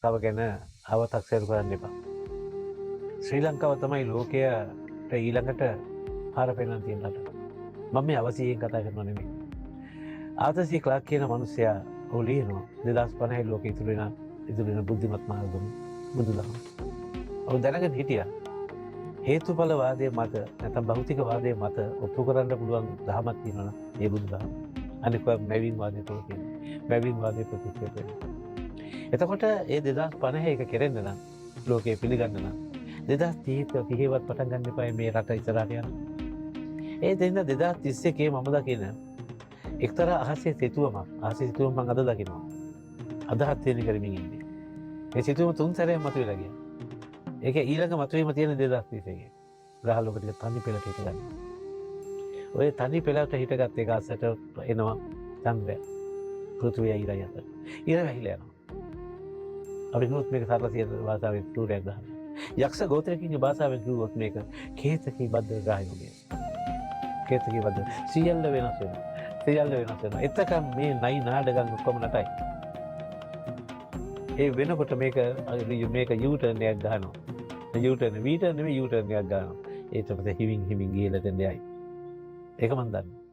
තව ගැන අවතක්සේරු කරන්න එපා. ශ්‍රී ලංකාව තමයි ලෝකයට ඊළඟට පාර පෙන්නන්න තියෙන රට. මම මේ අවසියෙන් කතා කරනවා නෙමෙයි. ආතසි ක්ලාක් කියන මිනිසයා ඔහු ලියනවා 2050 ලෝකෙ ඉතුරු වෙන බුද්ධිමත් මාර්ගම බුදුදහම. ඔහු දැනගෙන හිටියා හේතුඵලවාදයේ මත නැත්නම් භෞතිකවාදයේ මත ඔප්පු කරන්න පුළුවන් දහමක් තියෙනවා ඒ බුදුදහම. අනික මැවීම් වාදයේ තුල තියෙනවා. මැවීම් වාදයේ ප්‍රතික්ෂේප වෙනවා. එතකොට ඒ 2050 එක කෙරෙන්න නම් ලෝකයේ පිළිගන්න නම් 2030වත් පටන් ගන්න එපා මේ රට ඉස්සරහට යන්න. ඒ දෙන්න 2031 මම දකින එක්තරා අහසේ සිතුවමක් මම අද දකිනවා. අදහත් තියෙන කරමින් ඉන්නේ. ඒ සිතුවම තුන් සැරයක් මතුවලා ගියා. ඒක ඊළඟ මතුවීම තියෙන 2031. ග්‍රහ ලෝක ටික තනි පෙළට හිට ගන්න. ඔය තනි පෙළට හිටගත් එක අසට එනවා චන්ද්‍රය. පෘථිවිය ඉරය අතර. ඉර වැහිලා යනවා. අපි කිව්වොත් මේක සරලසිය භාෂාවෙන් සූර්යයක් ගන්න. යක්ෂ ගෝත්‍රකින්ගේ භාෂාවෙන් කිව්වොත් මේක කේතකී බද්ධ ග්‍රහයෝගය. කේතකී බද්ධ සියල්ල වෙනස් වෙනවා. සියල්ල වෙනස් වෙනවා. එතකම් මේ නයි නාඩගම් ඔක්කොම නටයි. ඒ වෙනකොට මේක U-turn එකක් ගන්නවා. U-turn V-turn නෙමෙයි U-turn එකක් ගන්නවා. ඒකට පස්සේ හිමින් ගිහලා දෙන්නේ. ඒක මම දන්නවා.